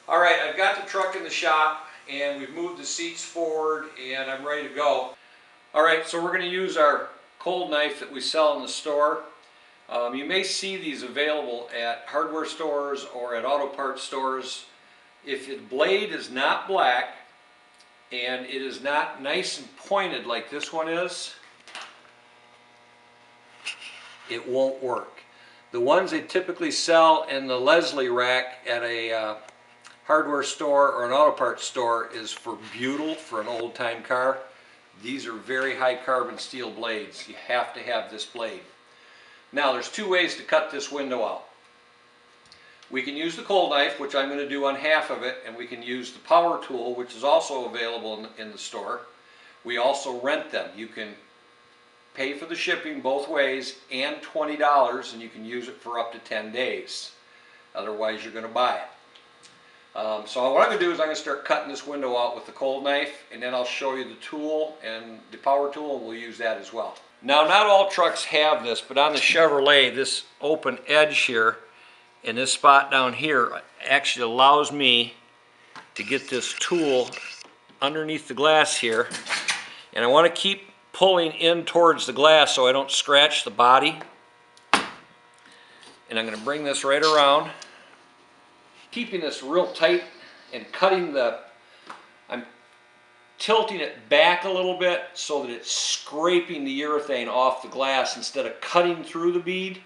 All right, I've got the truck in the shop and we've moved the seats forward and I'm ready to go. All right, so we're going to use our cold knife that we sell in the store. You may see these available at hardware stores or at auto parts stores. If the blade is not black and it is not nice and pointed like this one is, it won't work. The ones they typically sell in the Leslie rack at a hardware store or an auto parts store is for butyl, for an old-time car. These are very high carbon steel blades. You have to have this blade. Now there's two ways to cut this window out. We can use the cold knife, which I'm going to do on half of it, and we can use the power tool, which is also available in the store. We also rent them. You can pay for the shipping both ways and $20, and you can use it for up to 10 days. Otherwise you're going to buy it. So what I'm going to do is I'm going to start cutting this window out with the cold knife, and then I'll show you the tool and the power tool, and we'll use that as well. Now, not all trucks have this, but on the Chevrolet, this open edge here and this spot down here actually allows me to get this tool underneath the glass here, and I want to keep pulling in towards the glass so I don't scratch the body. And I'm going to bring this right around, keeping this real tight and cutting I'm tilting it back a little bit so that it's scraping the urethane off the glass. Instead of cutting through the bead,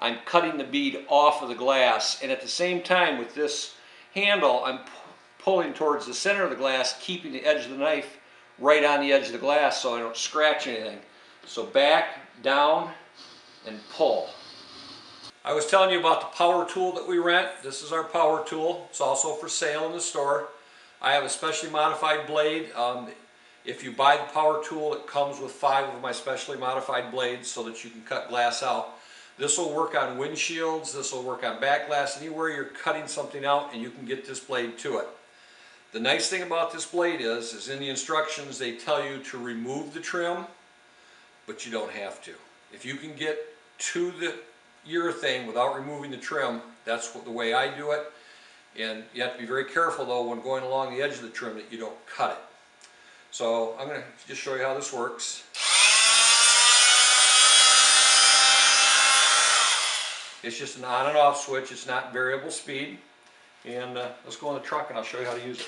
I'm cutting the bead off of the glass. And at the same time with this handle, I'm pulling towards the center of the glass, keeping the edge of the knife right on the edge of the glass so I don't scratch anything. So back, down, and pull. I was telling you about the power tool that we rent. This is our power tool. It's also for sale in the store. I have a specially modified blade. If you buy the power tool, it comes with 5 of my specially modified blades so that you can cut glass out. This will work on windshields, this will work on back glass, anywhere you're cutting something out, and you can get this blade to it. The nice thing about this blade is in the instructions they tell you to remove the trim, but you don't have to. If you can get to the urethane without removing the trim, that's the way I do it. And you have to be very careful though when going along the edge of the trim that you don't cut it. So I'm going to just show you how this works. It's just an on and off switch. It's not variable speed. And let's go in the truck and I'll show you how to use it.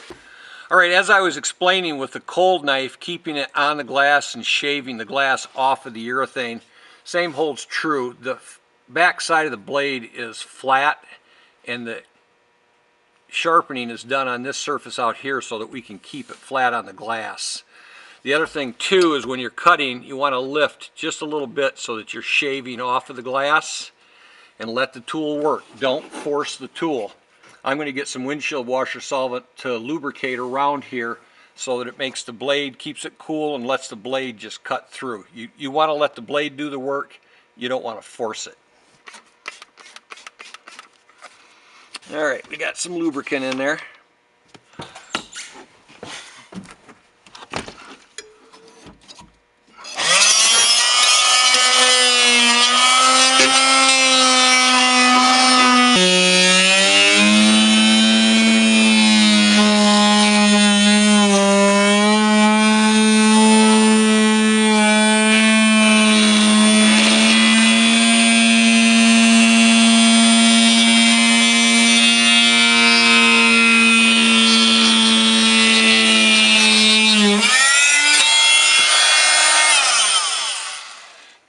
Alright, as I was explaining with the cold knife, keeping it on the glass and shaving the glass off of the urethane, same holds true. The back side of the blade is flat and the sharpening is done on this surface out here so that we can keep it flat on the glass. The other thing too is when you're cutting, you want to lift just a little bit so that you're shaving off of the glass and let the tool work. Don't force the tool. I'm going to get some windshield washer solvent to lubricate around here so that it makes the blade, keeps it cool and lets the blade just cut through. You want to let the blade do the work. You don't want to force it. Alright, we got some lubricant in there.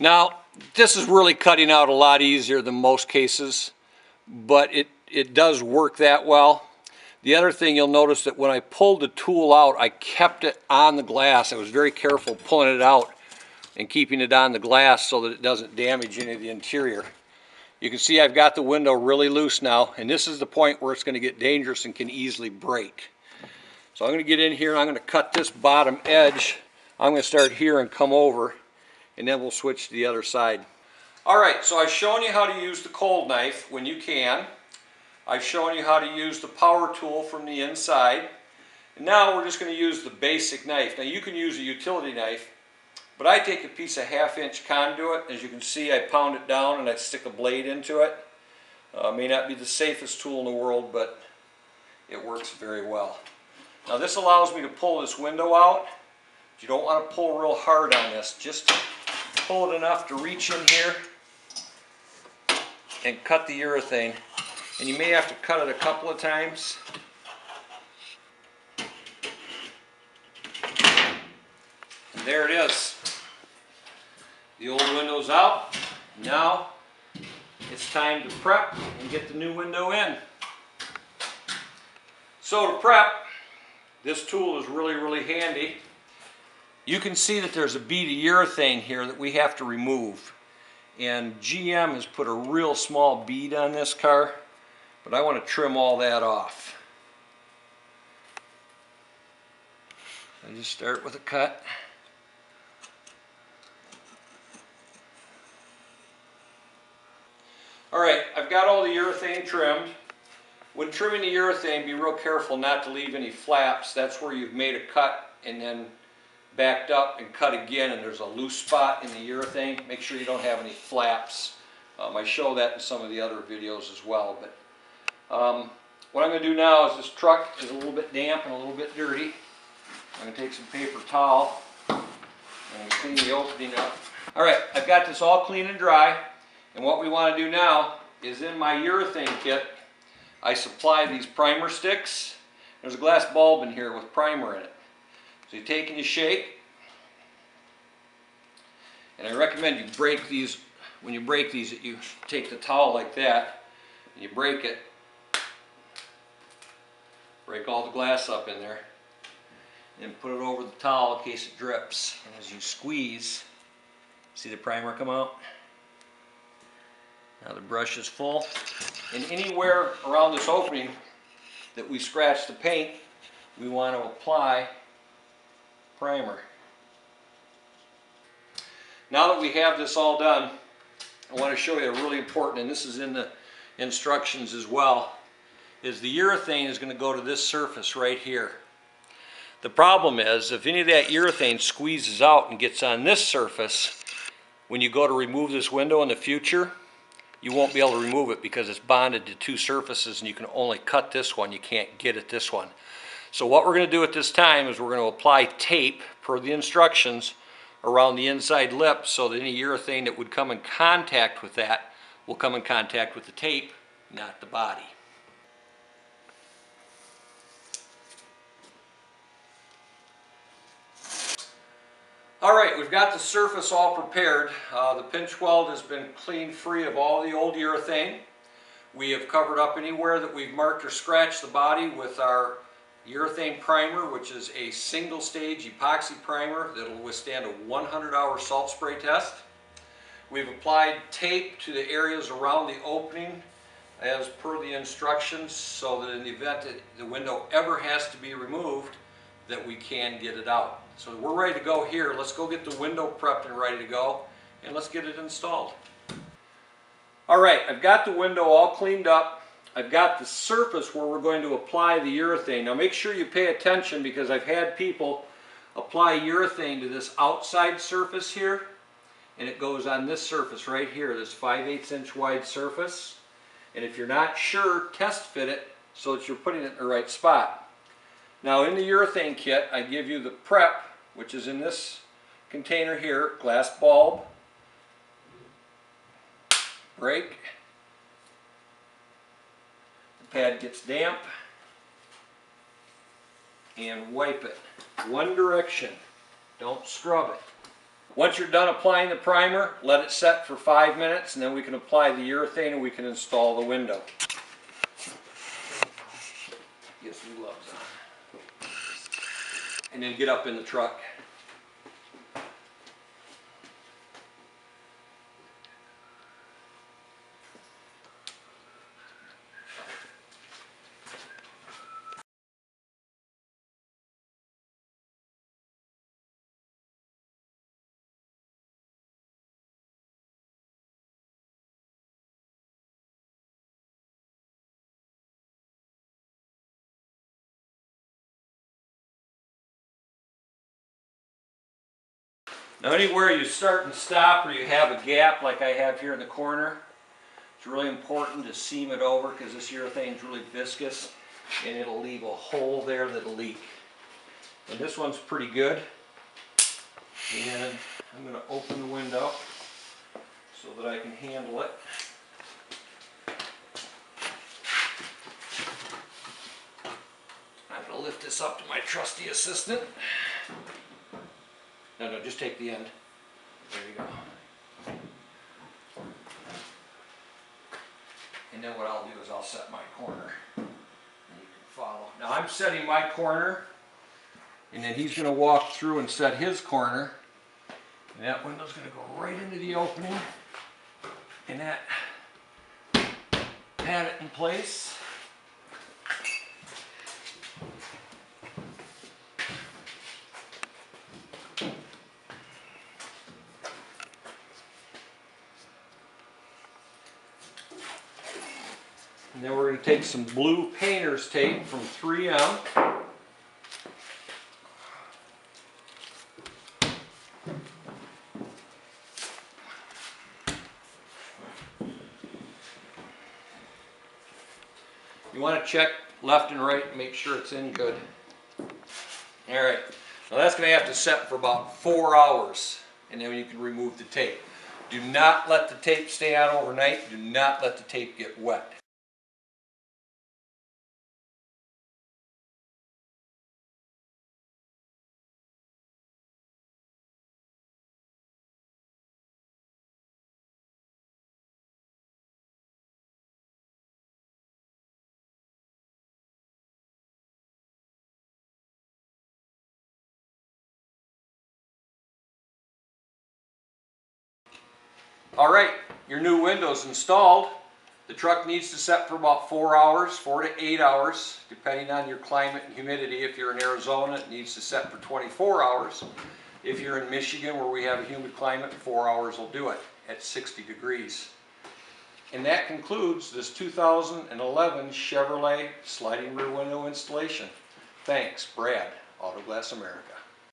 Now, this is really cutting out a lot easier than most cases, but it does work that well. The other thing you'll notice that when I pulled the tool out, I kept it on the glass. I was very careful pulling it out and keeping it on the glass so that it doesn't damage any of the interior. You can see I've got the window really loose now, and this is the point where it's going to get dangerous and can easily break. So I'm going to get in here and I'm going to cut this bottom edge. I'm going to start here and come over, and then we'll switch to the other side. Alright, so I've shown you how to use the cold knife when you can. I've shown you how to use the power tool from the inside. And now we're just going to use the basic knife. Now you can use a utility knife, but I take a piece of 1/2-inch conduit. As you can see, I pound it down and I stick a blade into it. May not be the safest tool in the world, but it works very well. Now this allows me to pull this window out. You don't want to pull real hard on this. Just pull it enough to reach in here and cut the urethane. And you may have to cut it a couple of times. And there it is. The old window's out. Now it's time to prep and get the new window in. So to prep, this tool is really handy. You can see that there's a bead of urethane here that we have to remove. And GM has put a real small bead on this car, but I want to trim all that off. I just start with a cut. Alright, I've got all the urethane trimmed. When trimming the urethane, be real careful not to leave any flaps. That's where you've made a cut and then backed up and cut again, and there's a loose spot in the urethane. Make sure you don't have any flaps. I show that in some of the other videos as well. But what I'm going to do now is this truck is a little bit damp and a little bit dirty. I'm going to take some paper towel and clean the opening up. Alright, I've got this all clean and dry, and what we want to do now is in my urethane kit I supply these primer sticks. There's a glass bulb in here with primer in it. So you take and you shake, and I recommend you break these. When you break these, you take the towel like that and you break it, break all the glass up in there, and put it over the towel in case it drips. And as you squeeze, see the primer come out? Now the brush is full, and anywhere around this opening that we scratch the paint, we want to apply primer. Now that we have this all done, I want to show you a really important, and this is in the instructions as well, is the urethane is going to go to this surface right here. The problem is, if any of that urethane squeezes out and gets on this surface, when you go to remove this window in the future, you won't be able to remove it because it's bonded to two surfaces, and you can only cut this one, you can't get at this one. So what we're going to do at this time is we're going to apply tape per the instructions around the inside lip, so that any urethane that would come in contact with that will come in contact with the tape, not the body. Alright, we've got the surface all prepared. The pinch weld has been cleaned free of all the old urethane. We have covered up anywhere that we've marked or scratched the body with our urethane primer, which is a single stage epoxy primer that will withstand a 100-hour salt spray test. We've applied tape to the areas around the opening as per the instructions, so that in the event that the window ever has to be removed, that we can get it out. So we're ready to go here. Let's go get the window prepped and ready to go, and let's get it installed. Alright, I've got the window all cleaned up. I've got the surface where we're going to apply the urethane. Now make sure you pay attention, because I've had people apply urethane to this outside surface here, and it goes on this surface right here, this 5/8 inch wide surface. And if you're not sure, test fit it so that you're putting it in the right spot. Now in the urethane kit, I give you the prep, which is in this container here, glass bulb, break, the pad gets damp, and wipe it one direction, don't scrub it. Once you're done applying the primer, let it set for 5 minutes, and then we can apply the urethane and we can install the window. Get some gloves on. And then get up in the truck. Now anywhere you start and stop, or you have a gap like I have here in the corner, it's really important to seam it over, because this urethane is really viscous. and it'll leave a hole there that'll leak. And this one's pretty good. And I'm going to open the window so that I can handle it. I'm going to lift this up to my trusty assistant. No, just take the end. There you go. And then what I'll do is I'll set my corner. And you can follow. Now I'm setting my corner, and then he's going to walk through and set his corner. And that window's going to go right into the opening. And that pat it in place. And then we're going to take some blue painter's tape from 3M. You want to check left and right and make sure it's in good. Alright, now that's going to have to set for about 4 hours, and then you can remove the tape. Do not let the tape stay on overnight. Do not let the tape get wet. Alright, your new window's installed. The truck needs to set for about 4 hours, 4 to 8 hours, depending on your climate and humidity. If you're in Arizona, it needs to set for 24 hours. If you're in Michigan, where we have a humid climate, 4 hours will do it at 60 degrees. And that concludes this 2011 Chevrolet sliding rear window installation. Thanks, Brad, Auto Glass America.